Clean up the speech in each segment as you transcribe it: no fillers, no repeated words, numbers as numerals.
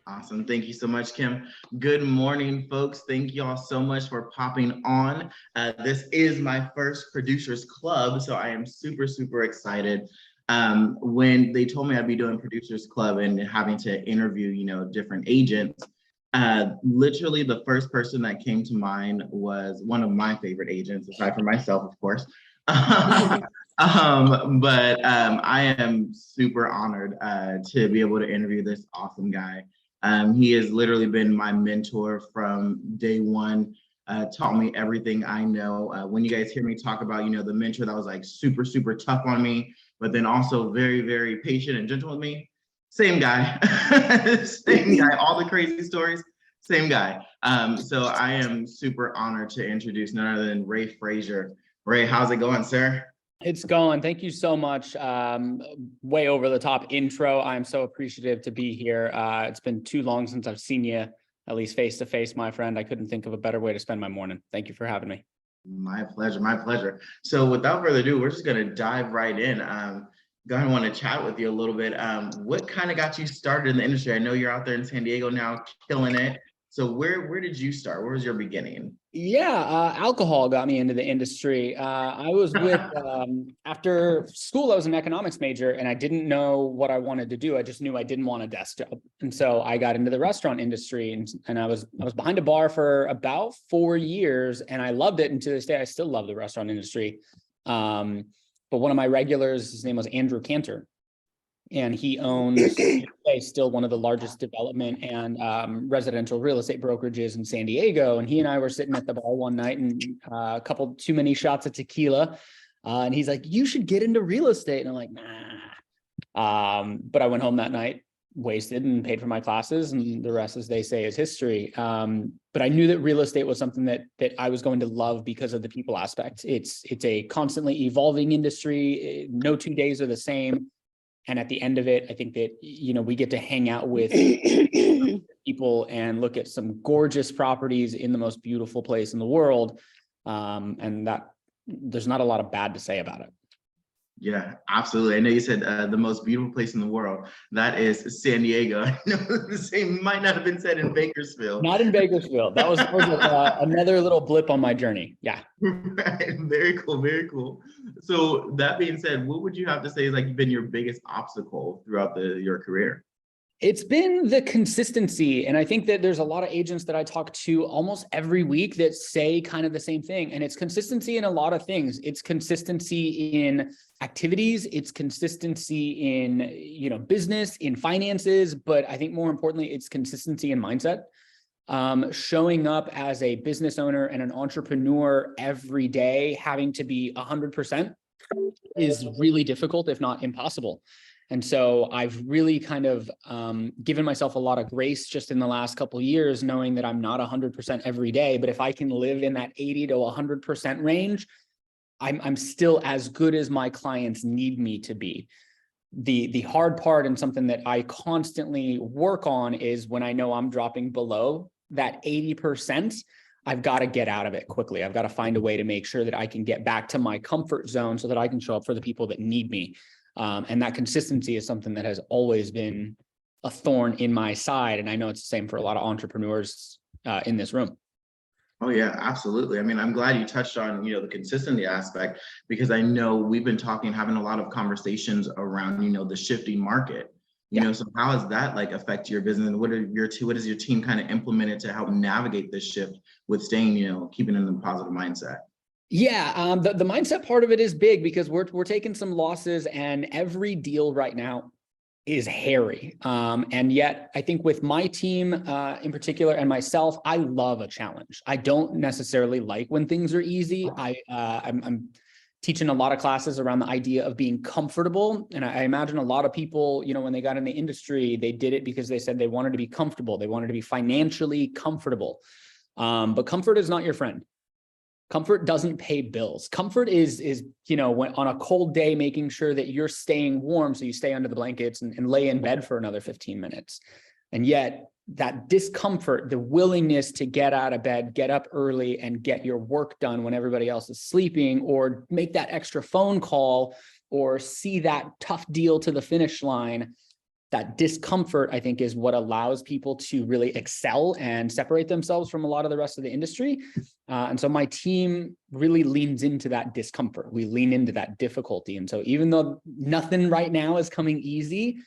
Awesome. Thank you so much, Kim. Good morning, folks. Thank you all so much for popping on. This is my first Producers Club, so I am super, super excited. When they told me I'd be doing Producers Club and having to interview, different agents, literally the first person that came to mind was one of my favorite agents, aside from myself, of course. But I am super honored to be able to interview this awesome guy. He has literally been my mentor from day one, taught me everything I know. When you guys hear me talk about, the mentor that was like super, super tough on me, but then also very, very patient and gentle with me, same guy, same guy, all the crazy stories, same guy. So I am super honored to introduce none other than Ray Fraser. Ray, how's it going, sir? It's going. Thank you so much. Way over the top intro. I'm so appreciative to be here. It's been too long since I've seen you, at least face to face, my friend. I couldn't think of a better way to spend my morning. Thank you for having me. My pleasure, my pleasure. So without further ado, we're just gonna dive right in. I want to chat with you a little bit. What kind of got you started in the industry? I know you're out there in San Diego now, killing it. So where did you start? Where was your beginning? Yeah, alcohol got me into the industry. I was with, after school, I was an economics major and I didn't know what I wanted to do. I just knew I didn't want a desk job. And so I got into the restaurant industry and I was behind a bar for about 4 years and I loved it. And to this day, I still love the restaurant industry. But one of my regulars, his name was Andrew Cantor. And he owns still one of the largest development and residential real estate brokerages in San Diego. And he and I were sitting at the bar one night and a couple too many shots of tequila. And he's like, you should get into real estate. And I'm like, nah. But I went home that night, wasted and paid for my classes. And the rest, as they say, is history. But I knew that real estate was something that I was going to love because of the people aspect. It's a constantly evolving industry. No 2 days are the same. And at the end of it, I think that, we get to hang out with people and look at some gorgeous properties in the most beautiful place in the world. And that there's not a lot of bad to say about it. Yeah, absolutely. I know you said the most beautiful place in the world. That is San Diego. I know the same might not have been said in Bakersfield. Not in Bakersfield. That was another little blip on my journey. Yeah. Right. Very cool. Very cool. So that being said, what would you have to say is like been your biggest obstacle throughout your career? It's been the consistency. And I think that there's a lot of agents that I talk to almost every week that say kind of the same thing. And it's consistency in a lot of things. It's consistency in activities. It's consistency in, business, in finances. But I think more importantly, it's consistency in mindset. Showing up as a business owner and an entrepreneur every day, having to be 100% is really difficult, if not impossible. And so I've really kind of given myself a lot of grace just in the last couple of years, knowing that I'm not 100% every day, but if I can live in that 80 to 100% range, I'm still as good as my clients need me to be. The hard part and something that I constantly work on is when I know I'm dropping below that 80%, I've got to get out of it quickly. I've got to find a way to make sure that I can get back to my comfort zone so that I can show up for the people that need me. And that consistency is something that has always been a thorn in my side. And I know it's the same for a lot of entrepreneurs in this room. Oh yeah, absolutely. I mean, I'm glad you touched on, the consistency aspect, because I know we've been having a lot of conversations around, the shifting market. So how does that like affect your business? And what is your team kind of implemented to help navigate this shift with staying, keeping in the positive mindset? Yeah, the mindset part of it is big because we're taking some losses and every deal right now is hairy. And yet I think with my team in particular and myself, I love a challenge. I don't necessarily like when things are easy. I'm teaching a lot of classes around the idea of being comfortable. And I imagine a lot of people, when they got in the industry, they did it because they said they wanted to be comfortable. They wanted to be financially comfortable. But comfort is not your friend. Comfort doesn't pay bills. Comfort is when on a cold day, making sure that you're staying warm so you stay under the blankets and lay in bed for another 15 minutes. And yet that discomfort, the willingness to get out of bed, get up early and get your work done when everybody else is sleeping, or make that extra phone call or see that tough deal to the finish line, that discomfort, I think, is what allows people to really excel and separate themselves from a lot of the rest of the industry. And so my team really leans into that discomfort. We lean into that difficulty. And so even though nothing right now is coming easy,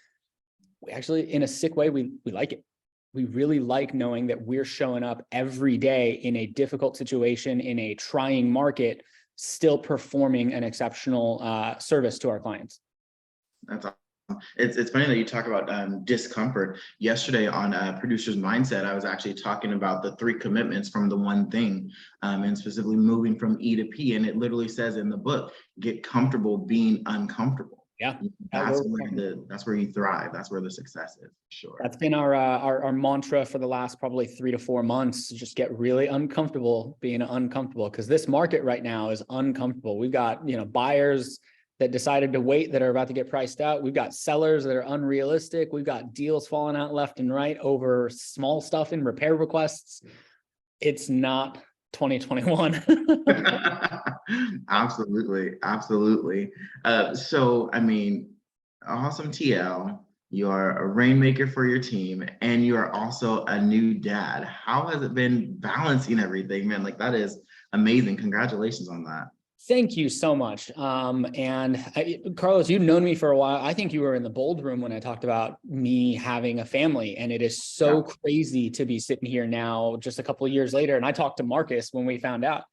we actually, in a sick way, we like it. We really like knowing that we're showing up every day in a difficult situation, in a trying market, still performing an exceptional service to our clients. That's awesome. It's funny that you talk about discomfort. Yesterday on Producer's Mindset, I was actually talking about the 3 commitments from the one thing, and specifically moving from E to P. And it literally says in the book, get comfortable being uncomfortable. Yeah, that's where you thrive. That's where the success is. Sure. That's been our mantra for the last probably 3 to 4 months. Just get really uncomfortable being uncomfortable, because this market right now is uncomfortable. We've got, buyers that decided to wait that are about to get priced out. We've got sellers that are unrealistic. We've got deals falling out left and right over small stuff in repair requests. It's not 2021. Absolutely. So, I mean, awesome TL. You're a rainmaker for your team, and you're also a new dad. How has it been balancing everything, man? Like, that is amazing. Congratulations on that. Thank you so much. Carlos, you've known me for a while. I think you were in the bold room when I talked about me having a family, and it is so crazy to be sitting here now, just a couple of years later. And I talked to Marcus when we found out,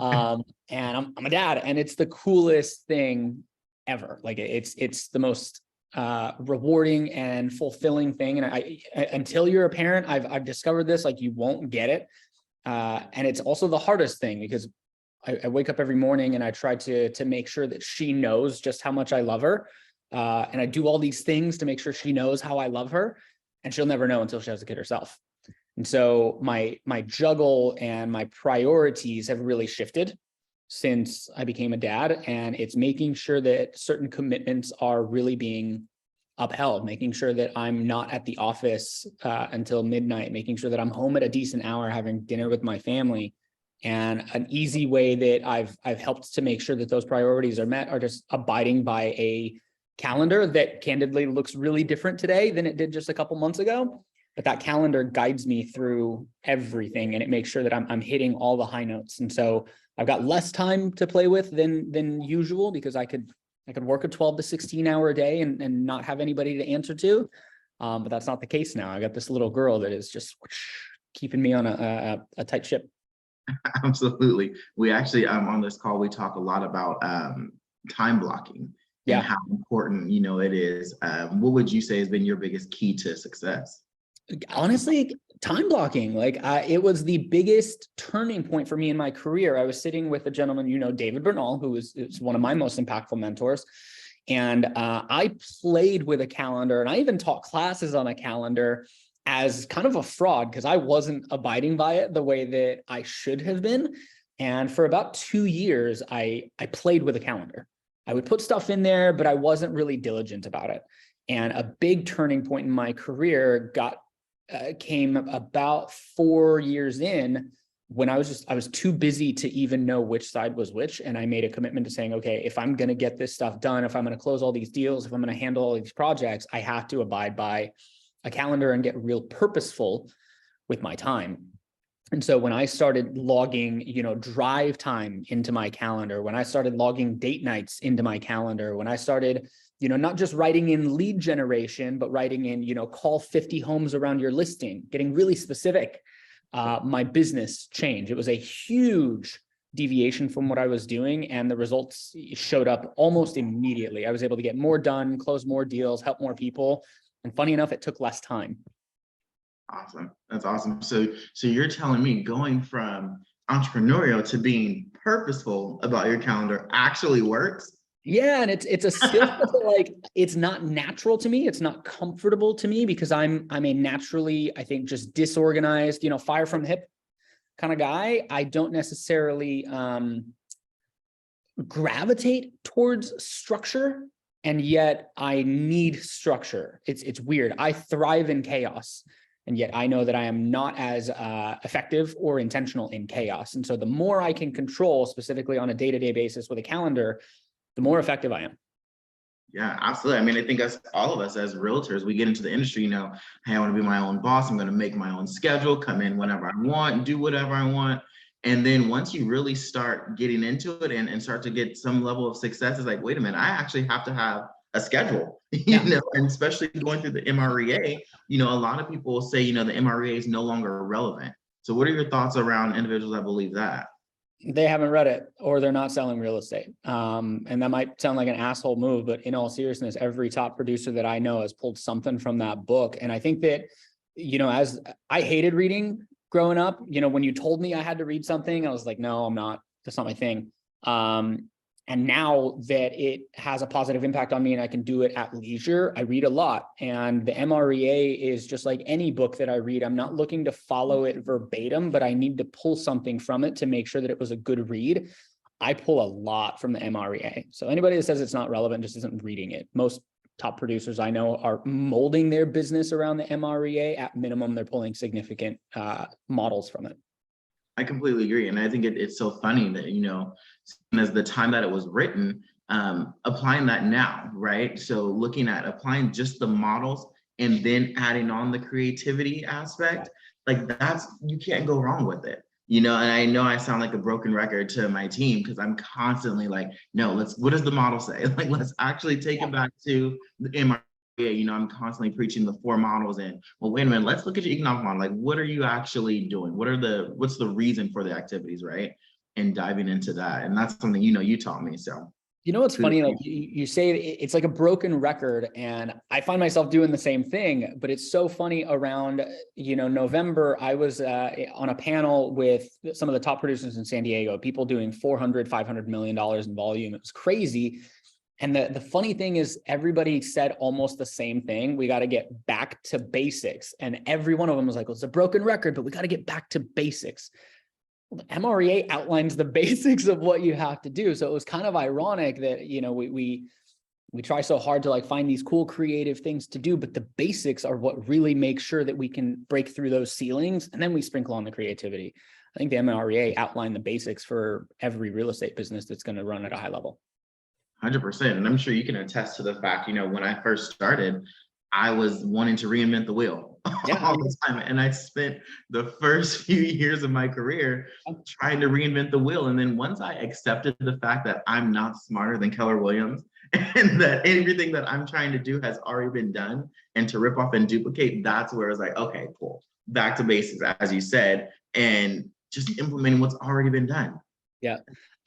and I'm a dad, and it's the coolest thing ever. Like it's the most rewarding and fulfilling thing. And I until you're a parent, I've discovered this, like, you won't get it. And it's also the hardest thing, because I wake up every morning and I try to make sure that she knows just how much I love her. And I do all these things to make sure she knows how I love her, and she'll never know until she has a kid herself. And so my juggle and my priorities have really shifted since I became a dad. And it's making sure that certain commitments are really being upheld, making sure that I'm not at the office until midnight, making sure that I'm home at a decent hour, having dinner with my family. And an easy way that I've helped to make sure that those priorities are met are just abiding by a calendar that candidly looks really different today than it did just a couple months ago. But that calendar guides me through everything, and it makes sure that I'm hitting all the high notes. And so I've got less time to play with than usual, because I could work a 12 to 16 hour day and not have anybody to answer to. But that's not the case now. I got this little girl that is just keeping me on a tight ship. Absolutely. We actually, on this call, we talk a lot about time blocking and how important, it is. What would you say has been your biggest key to success? Honestly, time blocking. It was the biggest turning point for me in my career. I was sitting with a gentleman, David Bernal, who is one of my most impactful mentors. And I played with a calendar, and I even taught classes on a calendar as kind of a fraud, because I wasn't abiding by it the way that I should have been. And for about 2 years, I played with a calendar. I would put stuff in there, but I wasn't really diligent about it. And a big turning point in my career came about 4 years in, when I was too busy to even know which side was which. And I made a commitment to saying, okay, if I'm going to get this stuff done, if I'm going to close all these deals, if I'm going to handle all these projects, I have to abide by a calendar and get real purposeful with my time. And so when I started logging, drive time into my calendar, when I started logging date nights into my calendar, when I started, not just writing in lead generation, but writing in, call 50 homes around your listing, getting really specific, my business changed. It was a huge deviation from what I was doing, and the results showed up almost immediately. I was able to get more done, close more deals, help more people. And funny enough, it took less time. Awesome. That's awesome. So you're telling me going from entrepreneurial to being purposeful about your calendar actually works? Yeah, and it's a skill that it's not natural to me. It's not comfortable to me, because I'm a naturally, I think, just disorganized, fire from the hip kind of guy. I don't necessarily gravitate towards structure. And yet I need structure. It's weird. I thrive in chaos. And yet I know that I am not as effective or intentional in chaos. And so the more I can control, specifically on a day-to-day basis with a calendar, the more effective I am. Yeah, absolutely. I mean, I think as all of us as realtors, we get into the industry, hey, I want to be my own boss. I'm going to make my own schedule, come in whenever I want, do whatever I want. And then once you really start getting into it and start to get some level of success, it's like, wait a minute, I actually have to have a schedule, Yeah. and especially going through the MREA, a lot of people will say, the MREA is no longer relevant. So what are your thoughts around individuals that believe that? They haven't read it, or they're not selling real estate. And that might sound like an asshole move, but in all seriousness, every top producer that I know has pulled something from that book. And I think that, as I hated reading growing up, when you told me I had to read something, I was like, no, I'm not, that's not my thing. And now that it has a positive impact on me and I can do it at leisure, I read a lot. And the MREA is just like any book that I read. I'm not looking to follow it verbatim, but I need to pull something from it to make sure that it was a good read. I pull a lot from the MREA. So anybody that says it's not relevant just isn't reading it. Most top producers I know are molding their business around the MREA. At minimum, they're pulling significant models from it. I completely agree. And I think it's so funny that, as the time that it was written, applying that now, right? So looking at applying just the models and then adding on the creativity aspect, like you can't go wrong with it. And I know I sound like a broken record to my team because I'm constantly like, no, what does the model say? Like, let's actually take it back to the MRI. I'm constantly preaching the 4 models and, well, wait a minute, let's look at your economic model. Like, what are you actually doing? What's the reason for the activities, right? And diving into that. And that's something, you taught me. So, what's funny, like you say it's like a broken record, and I find myself doing the same thing, but it's so funny around, November, I was on a panel with some of the top producers in San Diego, people doing $400-500 million in volume. It was crazy. And the funny thing is everybody said almost the same thing. We got to get back to basics. And every one of them was like, well, it's a broken record, but we got to get back to basics. Well, the MREA outlines the basics of what you have to do. So it was kind of ironic that, we try so hard to like find these cool creative things to do, but the basics are what really makes sure that we can break through those ceilings. And then we sprinkle on the creativity. I think the MREA outlined the basics for every real estate business that's going to run at a high level. 100%. And I'm sure you can attest to the fact, when I first started, I was wanting to reinvent the wheel all the time. And I spent the first few years of my career trying to reinvent the wheel. And then once I accepted the fact that I'm not smarter than Keller Williams and that everything that I'm trying to do has already been done, and to rip off and duplicate, that's where it's like, okay, cool. Back to basics, as you said, and just implementing what's already been done. Yeah.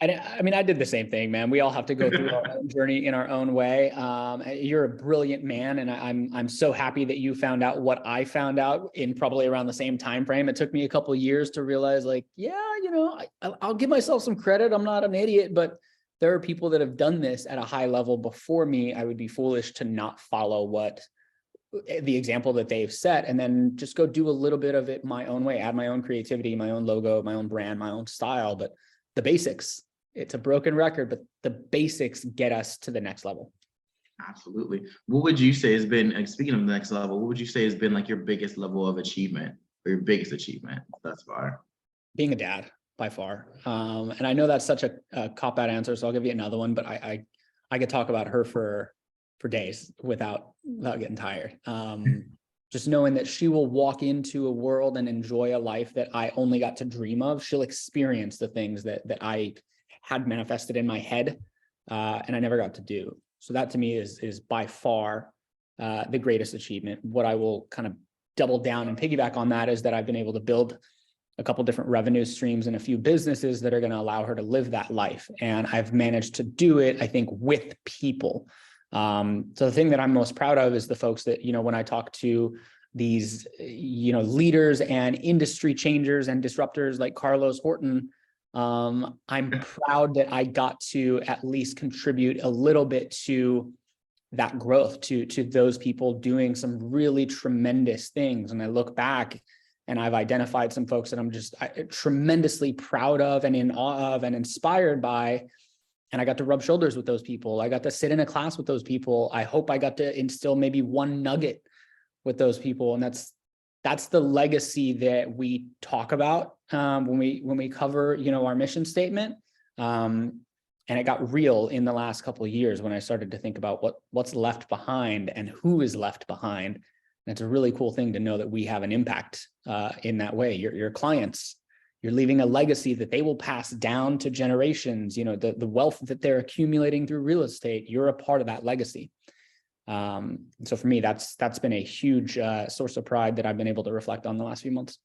I mean, I did the same thing, man. We all have to go through our own journey in our own way. You're a brilliant man, and I'm so happy that you found out what I found out in probably around the same time frame. It took me a couple of years to realize, like, yeah, I'll give myself some credit. I'm not an idiot, but there are people that have done this at a high level before me. I would be foolish to not follow the example that they've set, and then just go do a little bit of it my own way, add my own creativity, my own logo, my own brand, my own style, but the basics. It's a broken record, but the basics get us to the next level. Absolutely. What would you say has been, speaking of the next level, what would you say has been like your biggest level of achievement, or your biggest achievement thus far? Being a dad, by far. And I know that's such a cop-out answer, so I'll give you another one, but I could talk about her for days without getting tired. Just knowing that she will walk into a world and enjoy a life that I only got to dream of. She'll experience the things that I had manifested in my head, and I never got to do. So that to me is by far the greatest achievement. What I will kind of double down and piggyback on that is that I've been able to build a couple different revenue streams and a few businesses that are going to allow her to live that life. And I've managed to do it, I think, with people. So the thing that I'm most proud of is the folks that, when I talk to these, leaders and industry changers and disruptors like Carlos Horton, I'm proud that I got to at least contribute a little bit to that growth, to those people doing some really tremendous things. And I look back and I've identified some folks that I'm just tremendously proud of and in awe of and inspired by. And I got to rub shoulders with those people. I got to sit in a class with those people. I hope I got to instill maybe one nugget with those people. And that's the legacy that we talk about when we cover, our mission statement. And it got real in the last couple of years when I started to think about what's left behind and who is left behind. And it's a really cool thing to know that we have an impact in that way. Your clients, you're leaving a legacy that they will pass down to generations. You know, the wealth that they're accumulating through real estate, you're a part of that legacy. So for me, that's been a huge source of pride that I've been able to reflect on the last few months.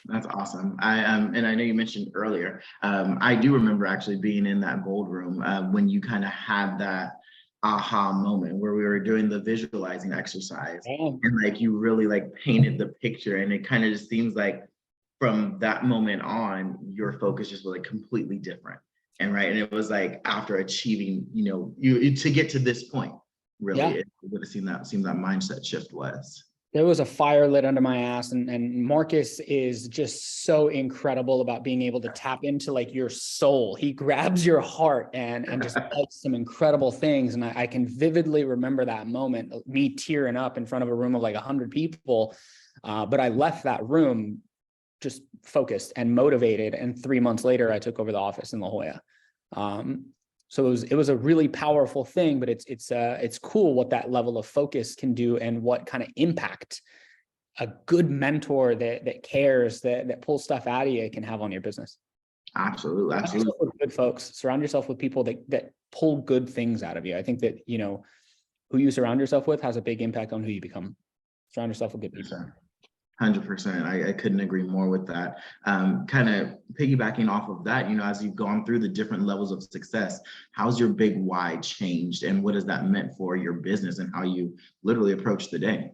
That's awesome. And I know you mentioned earlier, I do remember actually being in that bold room when you kind of had that aha moment where we were doing the visualizing exercise, and like you really like painted the picture, and it kind of just seems like from that moment on, your focus just was like completely different. And right, and it was like after achieving, you know, you to get to this point, really, it would have seemed that mindset shift was. There was a fire lit under my ass, and Marcus is just so incredible about being able to tap into like your soul. He grabs your heart and just does some incredible things. And I can vividly remember that moment, me tearing up in front of a room of like 100 people. But I left that room just focused and motivated. And 3 months later, I took over the office in La Jolla. So it was a really powerful thing, but it's cool what that level of focus can do and what kind of impact a good mentor that cares, that pulls stuff out of you can have on your business. Absolutely. Surround yourself with good folks. Surround yourself with people that pull good things out of you. I think that, you know, who you surround yourself with has a big impact on who you become. Surround yourself with good people. 100%. I couldn't agree more with that. Kind of piggybacking off of that, you know, as you've gone through the different levels of success, how's your big why changed, and what has that meant for your business and how you literally approach the day?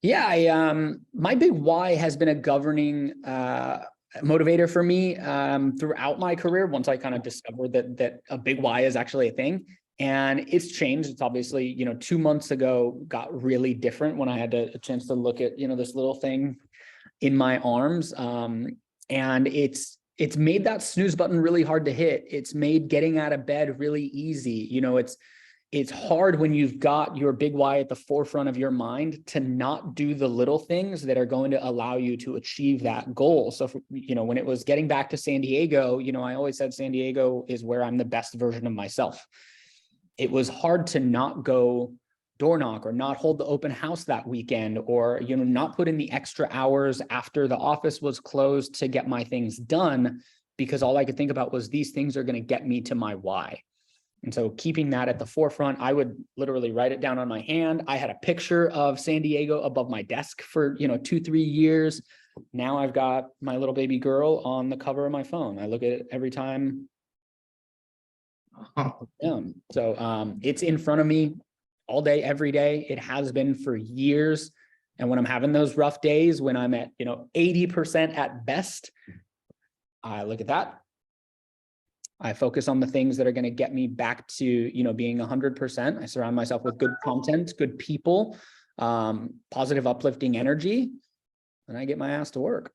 Yeah, my big why has been a governing motivator for me throughout my career. Once I kind of discovered that a big why is actually a thing. And it's changed. It's obviously, you know, 2 months ago got really different when I had a chance to look at, you know, this little thing in my arms. And it's made that snooze button really hard to hit. It's made getting out of bed really easy. You know, it's hard when you've got your big why at the forefront of your mind to not do the little things that are going to allow you to achieve that goal. So, you know, when it was getting back to San Diego, you know, I always said San Diego is where I'm the best version of myself. It was hard to not go door knock or not hold the open house that weekend, or, you know, not put in the extra hours after the office was closed to get my things done, because all I could think about was these things are going to get me to my why. And so keeping that at the forefront, I would literally write it down on my hand. I had a picture of San Diego above my desk for, you know, 2-3 years. Now I've got my little baby girl on the cover of my phone. I look at it every time. So it's in front of me all day, every day. It has been for years. And when I'm having those rough days, when I'm at, you know, 80% at best, I look at that. I focus on the things that are going to get me back to, you know, being 100%. I surround myself with good content, good people, positive, uplifting energy, and I get my ass to work.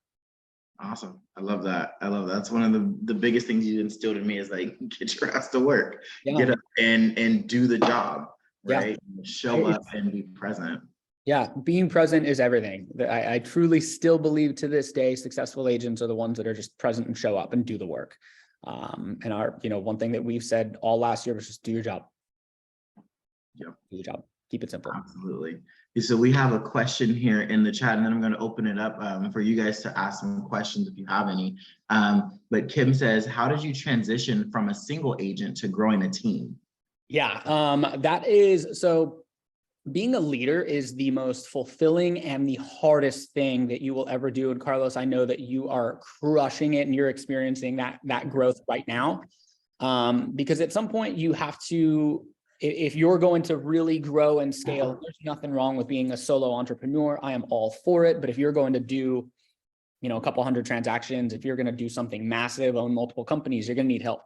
Awesome. I love that. I love that. That's one of the biggest things you instilled in me is like, get your ass to work, get up and do the job, right? Show up and be present. Yeah, being present is everything. I truly still believe to this day, successful agents are the ones that are just present and show up and do the work. And our, you know, one thing that we've said all last year was just do your job. Yep. Do your job. Keep it simple. Absolutely. So we have a question here in the chat, and then I'm going to open it up for you guys to ask some questions if you have any. But Kim says, how did you transition from a single agent to growing a team? Yeah, that is, so being a leader is the most fulfilling and the hardest thing that you will ever do. And Carlos, I know that you are crushing it and you're experiencing that growth right now. Because at some point you have to, if you're going to really grow and scale, there's nothing wrong with being a solo entrepreneur. I am all for it. But if you're going to do, you know, a couple hundred transactions, if you're going to do something massive, own multiple companies, you're going to need help.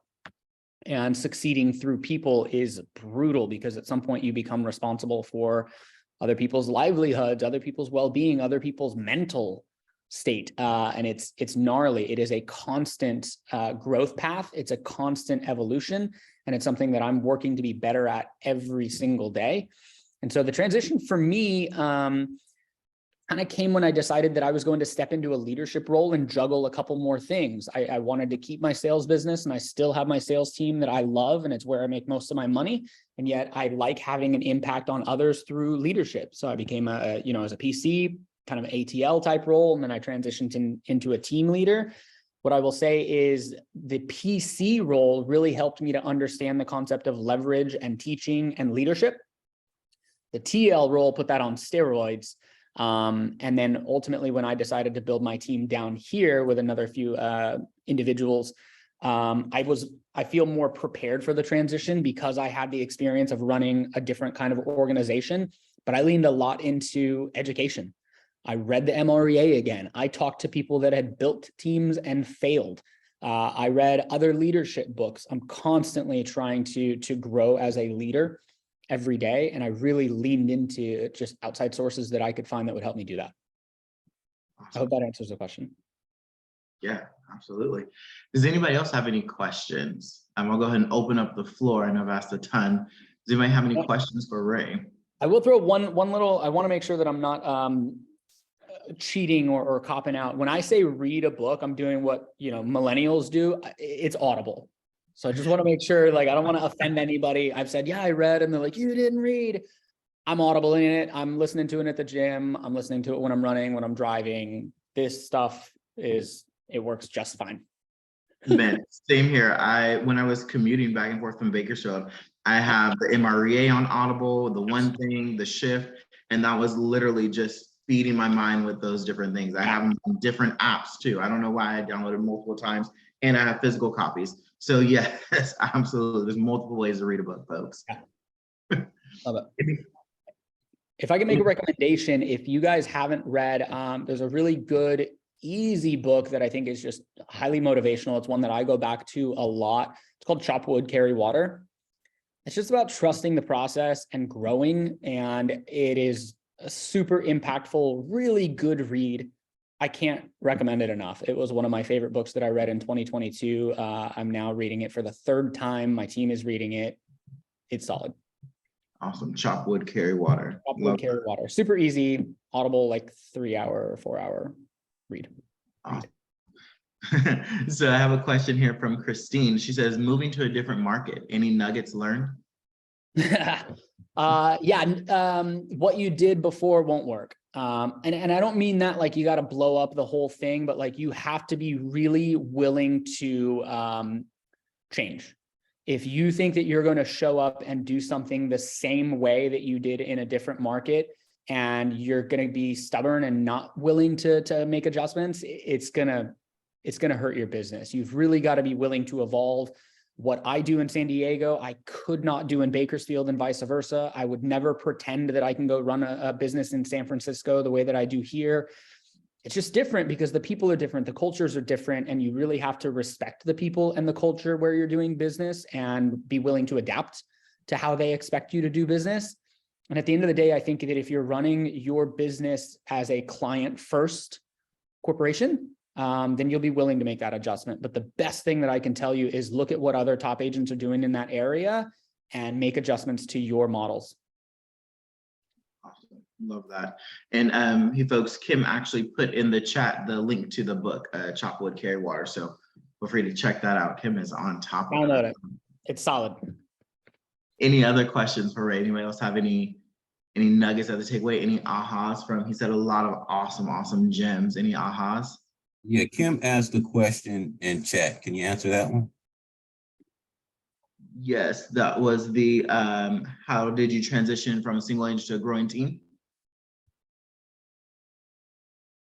And succeeding through people is brutal, because at some point you become responsible for other people's livelihoods, other people's well-being, other people's mental state. And it's gnarly. It is a constant growth path. It's a constant evolution. And it's something that I'm working to be better at every single day. And so the transition for me, kind of came when I decided that I was going to step into a leadership role and juggle a couple more things. I wanted to keep my sales business, and I still have my sales team that I love, and it's where I make most of my money. And yet I like having an impact on others through leadership. So I became as a PC, kind of ATL type role, and then I transitioned into a team leader. What I will say is the PC role really helped me to understand the concept of leverage and teaching and leadership. The TL role put that on steroids. And then ultimately, when I decided to build my team down here with another few individuals, I feel more prepared for the transition because I had the experience of running a different kind of organization, but I leaned a lot into education. I read the MREA again. I talked to people that had built teams and failed. I read other leadership books. I'm constantly trying to grow as a leader every day. And I really leaned into just outside sources that I could find that would help me do that. Awesome. I hope that answers the question. Yeah, absolutely. Does anybody else have any questions? I'll go ahead and open up the floor. I know I've asked a ton. Does anybody have any questions for Ray? I will throw one little, I want to make sure that I'm not cheating or copping out. When I say read a book, I'm doing what, millennials do. It's Audible. So I just want to make sure, I don't want to offend anybody. I've said, yeah, I read, and they're like, you didn't read. I'm Audible in it. I'm listening to it at the gym. I'm listening to it when I'm running, when I'm driving. This stuff it works just fine. Man, same here. When I was commuting back and forth from Bakersfield, I have the MREA on Audible, the One Thing, the Shift, and that was literally just feeding my mind with those different things. I have them on different apps too. I don't know why I downloaded multiple times, and I have physical copies. So yes, absolutely. There's multiple ways to read a book, folks. Yeah. Love it. If I can make a recommendation, if you guys haven't read, there's a really good, easy book that I think is just highly motivational. It's one that I go back to a lot. It's called Chop Wood, Carry Water. It's just about trusting the process and growing. And it is a super impactful, really good read. I can't recommend it enough. It was one of my favorite books that I read in 2022. I'm now reading it for the third time. My team is reading it. It's solid. Awesome. Chop Wood, Carry Water. Chop Wood, Carry Water. Super easy, Audible, 3-hour or 4-hour read. Awesome. So I have a question here from Christine. She says, moving to a different market, any nuggets learned? What you did before won't work. And I don't mean that you got to blow up the whole thing, but you have to be really willing to change. If you think that you're going to show up and do something the same way that you did in a different market, and you're going to be stubborn and not willing to make adjustments, it's going to hurt your business. You've really got to be willing to evolve. What I do in San Diego, I could not do in Bakersfield, and vice versa. I would never pretend that I can go run a business in San Francisco the way that I do here. It's just different because the people are different, the cultures are different, and you really have to respect the people and the culture where you're doing business and be willing to adapt to how they expect you to do business. And at the end of the day, I think that if you're running your business as a client first corporation, then you'll be willing to make that adjustment. But the best thing that I can tell you is look at what other top agents are doing in that area and make adjustments to your models. Awesome. Love that. And hey folks, Kim actually put in the chat the link to the book, Chop Wood, Carry Water. So feel free to check that out. Kim is on top of it. It's solid. Any other questions for Ray? Anybody else have any nuggets that to take away? Any ahas from, he said a lot of awesome gems. Any ahas? Yeah, Kim asked a question in chat. Can you answer that one? Yes, that was the how did you transition from a single agent to a growing team?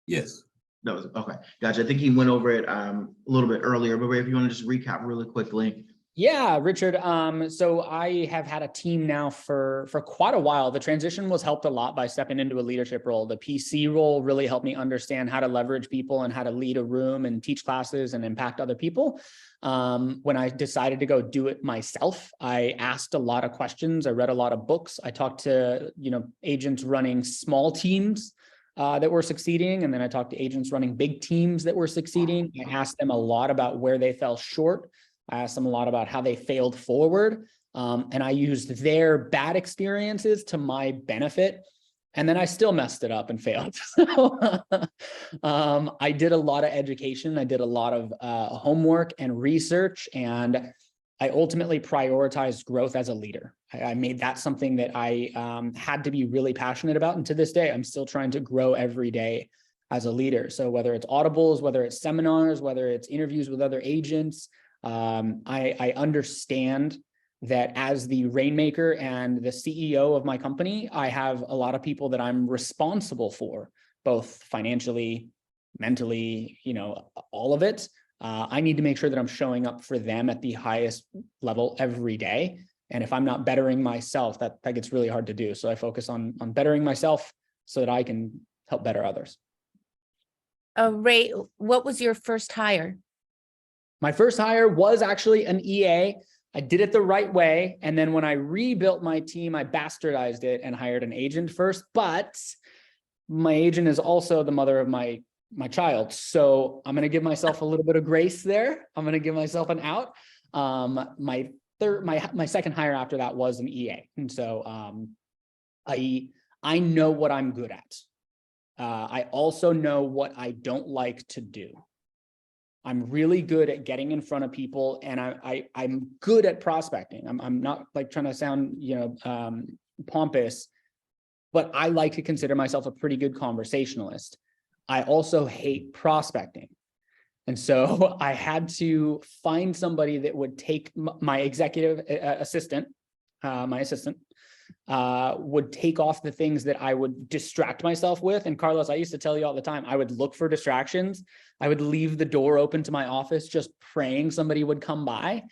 Yes. That was okay. Gotcha. I think he went over it a little bit earlier, but Ray, if you want to just recap really quickly. Yeah, Richard. So I have had a team now for quite a while. The transition was helped a lot by stepping into a leadership role. The PC role really helped me understand how to leverage people and how to lead a room and teach classes and impact other people. When I decided to go do it myself, I asked a lot of questions. I read a lot of books. I talked to, agents running small teams that were succeeding. And then I talked to agents running big teams that were succeeding. I asked them a lot about where they fell short. I asked them a lot about how they failed forward. And I used their bad experiences to my benefit. And then I still messed it up and failed. So I did a lot of education. I did a lot of homework and research, and I ultimately prioritized growth as a leader. I made that something that I had to be really passionate about. And to this day, I'm still trying to grow every day as a leader. So whether it's audibles, whether it's seminars, whether it's interviews with other agents, I understand that as the rainmaker and the CEO of my company, I have a lot of people that I'm responsible for, both financially, mentally, all of it. I need to make sure that I'm showing up for them at the highest level every day. And if I'm not bettering myself, that gets really hard to do. So I focus on bettering myself so that I can help better others. Ray, what was your first hire? My first hire was actually an EA. I did it the right way. And then when I rebuilt my team, I bastardized it and hired an agent first. But my agent is also the mother of my child. So I'm going to give myself a little bit of grace there. I'm going to give myself an out. My second hire after that was an EA. And so I know what I'm good at. I also know what I don't like to do. I'm really good at getting in front of people, and I'm good at prospecting. I'm not like trying to sound, pompous, but I like to consider myself a pretty good conversationalist. I also hate prospecting. And so I had to find somebody that would take my executive assistant, would take off the things that I would distract myself with. And Carlos, I used to tell you all the time, I would look for distractions. I would leave the door open to my office, just praying somebody would come by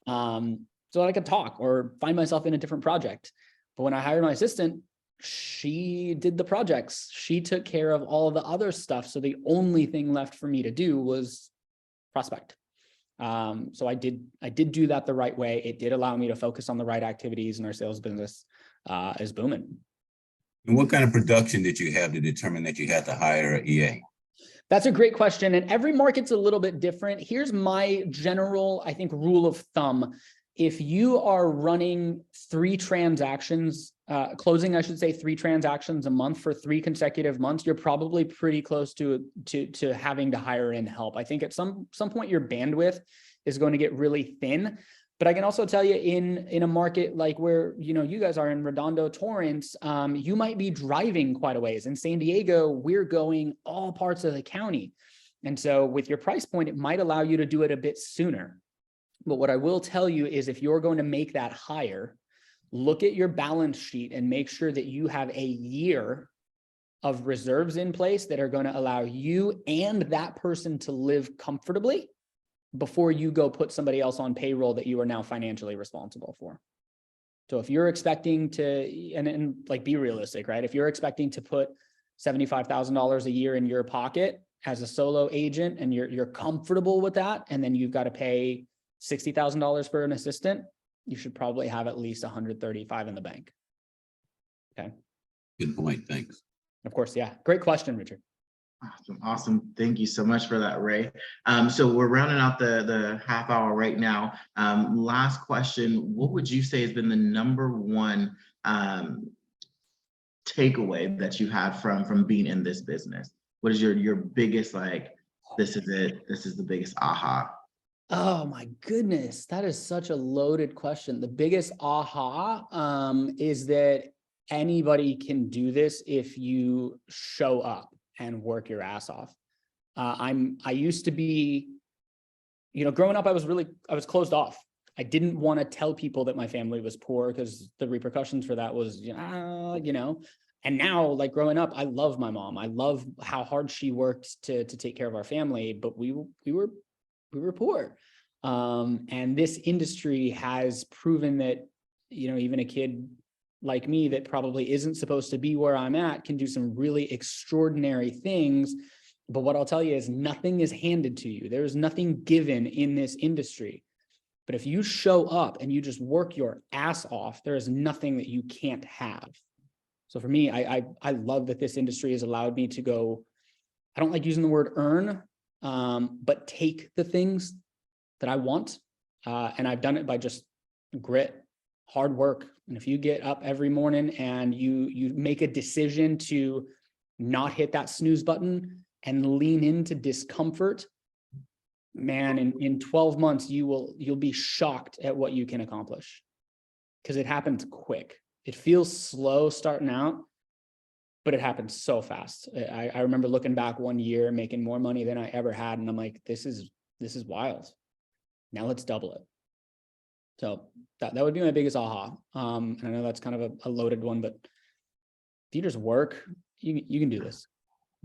so that I could talk or find myself in a different project. But when I hired my assistant, she did the projects. She took care of all of the other stuff. So the only thing left for me to do was prospect. So I did do that the right way. It did allow me to focus on the right activities, and our sales business is booming. And what kind of production did you have to determine that you had to hire an EA? That's a great question. And every market's a little bit different. Here's my general, I think, rule of thumb. If you are running 3 transactions, closing, I should say 3 transactions a month for 3 consecutive months, you're probably pretty close to having to hire in help. I think at some point your bandwidth is going to get really thin. But I can also tell you in a market like where, you guys are in Redondo, Torrance, you might be driving quite a ways. In San Diego, we're going all parts of the county. And so with your price point, it might allow you to do it a bit sooner. But what I will tell you is if you're going to make that hire, look at your balance sheet and make sure that you have a year of reserves in place that are going to allow you and that person to live comfortably before you go put somebody else on payroll that you are now financially responsible for. So if you're expecting to, and like be realistic, right? If you're expecting to put $75,000 a year in your pocket as a solo agent and you're comfortable with that, and then you've got to pay $60,000 for an assistant, you should probably have at least 135 in the bank. Okay. Good point. Thanks. Of course. Yeah. Great question, Richard. Awesome. Thank you so much for that, Ray. So we're rounding out the half hour right now. Last question. What would you say has been the #1 takeaway that you have from being in this business? What is your biggest, this is it, this is the biggest aha? Oh my goodness, that is such a loaded question. The biggest aha is that anybody can do this if you show up and work your ass off. I used to be, growing up, I was closed off. I didn't want to tell people that my family was poor because the repercussions for that was, and now, like growing up, I love my mom. I love how hard she worked to take care of our family, but we were poor. And this industry has proven that, even a kid like me that probably isn't supposed to be where I'm at can do some really extraordinary things. But what I'll tell you is nothing is handed to you. There's nothing given in this industry. But if you show up and you just work your ass off, there is nothing that you can't have. So for me, I love that this industry has allowed me to go, I don't like using the word earn, but take the things that I want. And I've done it by just grit, hard work. And if you get up every morning and you make a decision to not hit that snooze button and lean into discomfort, man, in 12 months, you'll be shocked at what you can accomplish, because it happens quick. It feels slow starting out, but it happens so fast. I remember looking back one year, making more money than I ever had. And I'm like, this is wild. Now let's double it. So that would be my biggest aha. And I know that's kind of a loaded one, but if you just work, you can do this.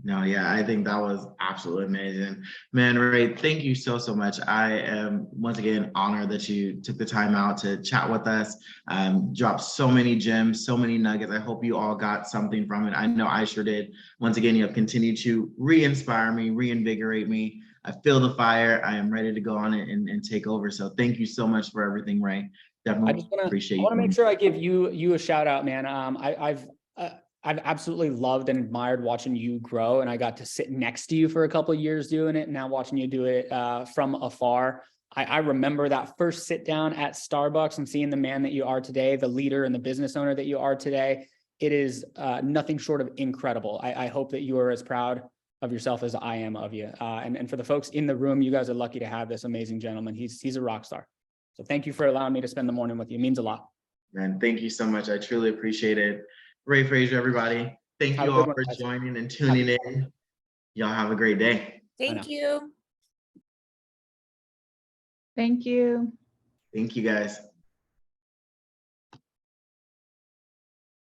No, yeah, I think that was absolutely amazing. Man, Ray, thank you so much. I am once again honored that you took the time out to chat with us, dropped so many gems, so many nuggets. I hope you all got something from it. I know I sure did. Once again, you have continued to re-inspire me, reinvigorate me. I feel the fire. I am ready to go on it and take over. So thank you so much for everything, Ray. Definitely appreciate you. I want to make sure I give you a shout out, man. I've absolutely loved and admired watching you grow, and I got to sit next to you for a couple of years doing it. And now watching you do it from afar. I remember that first sit down at Starbucks and seeing the man that you are today, the leader and the business owner that you are today. It is nothing short of incredible. I hope that you are as proud of yourself as I am of you. And for the folks in the room, you guys are lucky to have this amazing gentleman. He's a rock star. So thank you for allowing me to spend the morning with you. It means a lot. Man, thank you so much. I truly appreciate it. Ray Fraser, everybody. Thank you all for joining and tuning in. Y'all have a great day. Thank you. Thank you. Thank you, guys.